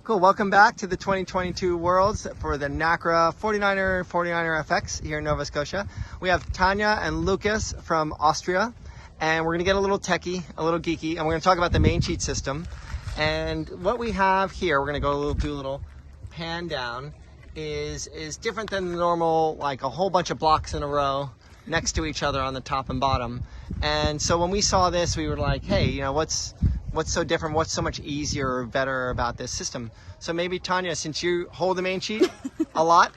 Cool, welcome back to the 2022 Worlds for the Nacra 49er FX here in Nova Scotia. We have Tanja and Lucas from Austria, and we're gonna get a little techie, a little geeky, and we're gonna talk about the Mainsheet system. And what we have here, we're gonna do a little pan down, is different than the normal, like a whole bunch of blocks in a row next to each other on the top and bottom. And so when we saw this, we were like, hey, you know, what's so different, what's so much easier or better about this system? So maybe Tanja, since you hold the Mainsheet a lot,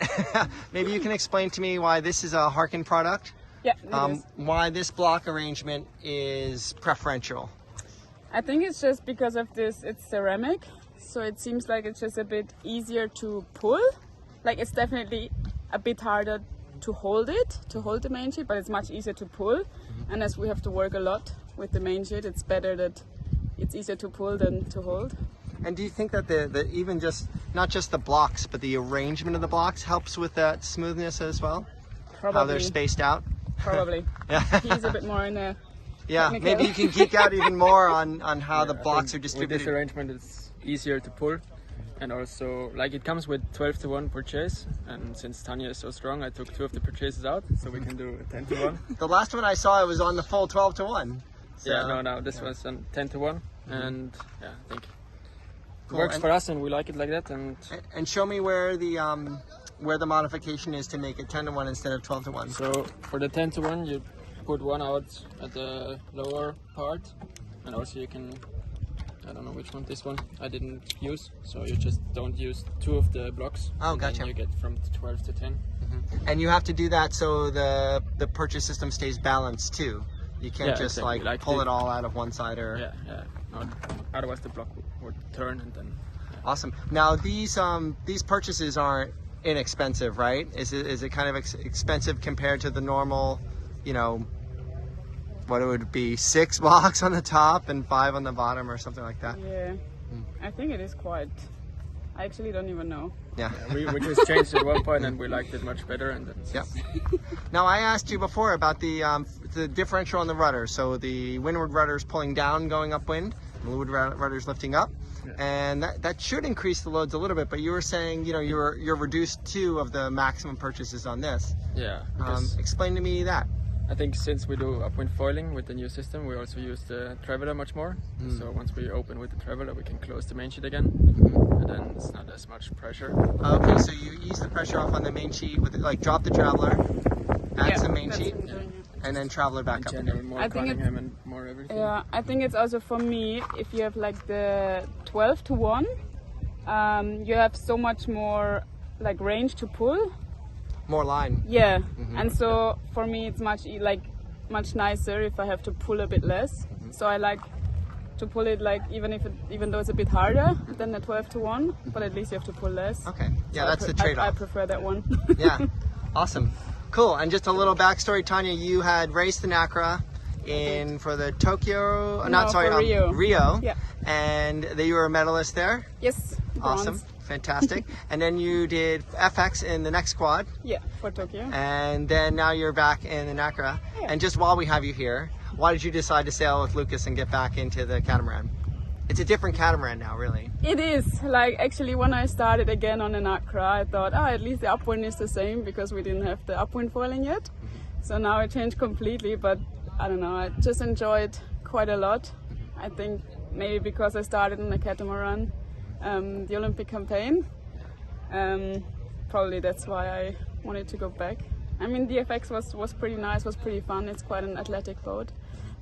maybe you can explain to me why this is a Harkin product. Yeah, it is. Why this block arrangement is preferential. I think it's just because of this, it's ceramic, so it seems like it's just a bit easier to pull. Like it's definitely a bit harder to hold the Mainsheet, but it's much easier to pull. And as we have to work a lot with the Mainsheet, it's better that it's easier to pull than to hold. And do you think that the even just, not just the blocks, but the arrangement of the blocks helps with that smoothness as well? Probably. How they're spaced out? Probably. Yeah. He's a bit more in a yeah, technical. maybe you can geek out even more on how the blocks are With distributed. this arrangement, it's easier to pull. And also, like, it comes with 12-to-1 purchase, and since Tanja is so strong, I took 2 of the purchases out, so we can do 10-to-1. The last one I saw, it was on the full 12-to-1. So, Yeah, no, this was on 10-to-1, and yeah, I think it Cool. works And- for us, and we like it like that. And show me where the modification is to make it 10-to-1 instead of 12-to-1. so for the 10-to-1, you put one out at the lower part, and also you can, I don't know which one, this one I didn't use, so you just don't use 2 of the blocks. Oh, and then gotcha. you get from 12 to 10. And you have to do that so the purchase system stays balanced too. You can't Yeah, just exactly. like Like pull the- it all out of one side or. Yeah. No, otherwise the block would turn and then. Awesome. Now these purchases aren't inexpensive, right? Is it kind of expensive compared to the normal, you know, what it would be 6 blocks on the top and 5 on the bottom or something like that? Yeah, I think it is quite. I actually don't even know. Yeah. Yeah, we just changed at one point and we liked it much better. And then Yep. Now I asked you before about the differential on the rudder. So the windward rudder is pulling down, going upwind, and the leeward rudder is lifting up, and that should increase the loads a little bit. But you were saying, you know, you're reduced 2 of the maximum purchases on this. yeah, because Explain to me that. I think since we do upwind foiling with the new system, we also use the traveler much more. So once we open with the traveler, we can close the Mainsheet again, and then it's not as much pressure. Okay, so you ease the pressure off on the Mainsheet with like drop the traveler, add Yeah, some that's Mainsheet, what I'm doing, yeah. and then traveler back In up general, again. more I think Cunningham and more everything. Yeah, I think it's also for me, if you have like the 12-to-1, you have so much more like range to pull. More line. Yeah, and so for me it's much nicer if I have to pull a bit less. So I like to pull it like even though it's a bit harder than the 12-to-1, but at least you have to pull less. Okay. Yeah, So that's the I trade-off. prefer that one. Yeah, awesome, cool. And just a little backstory, Tanja, you had raced the Nacra for the Tokyo, for Rio. Yeah. and you were a medalist there. Yes. Awesome, bronze. fantastic. And then you did FX in the next squad, Yeah, for Tokyo. and then now you're back in the Nacra. Yeah. And just while we have you here, why did you decide to sail with Lucas and get back into the Catamaran? It's a different Catamaran now, really. It is, like, actually when I started again on the Nacra, I thought, at least the upwind is the same because we didn't have the upwind foiling yet. So now it changed completely, but I don't know, I just enjoyed quite a lot. I think maybe because I started on the Catamaran, the Olympic campaign. Probably that's why I wanted to go back. I mean, the FX was pretty nice, was pretty fun. It's quite an athletic boat.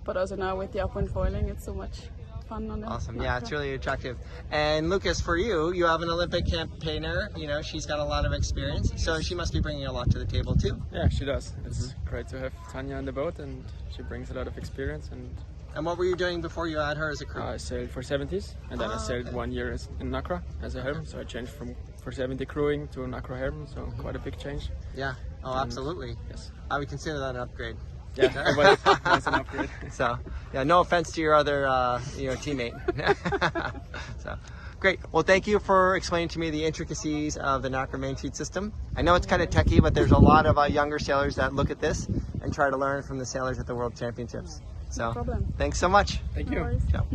But also now with the upwind foiling, it's so much fun on the Awesome, yeah, Nacra. it's really attractive. And Lucas, for you have an Olympic campaigner, you know, she's got a lot of experience, so she must be bringing a lot to the table too. Yeah, she does. It's great to have Tanja on the boat, and she brings a lot of experience. And what were you doing before you had her as a crew? I sailed for 70s, and then I sailed 1 year in Nacra as a helm. So I changed for 70 crewing to Nacra helm. So quite a big change. Yeah, oh, absolutely. Yes. I would consider that an upgrade. Yeah, it was an upgrade. So, yeah, no offense to your other, teammate. So, great. Well, thank you for explaining to me the intricacies of the Nacra Mainsheet system. I know it's kind of techie, but there's a lot of younger sailors that look at this and try to learn from the sailors at the World Championships. So, problem. thanks so much. Thank No you. worries. Ciao.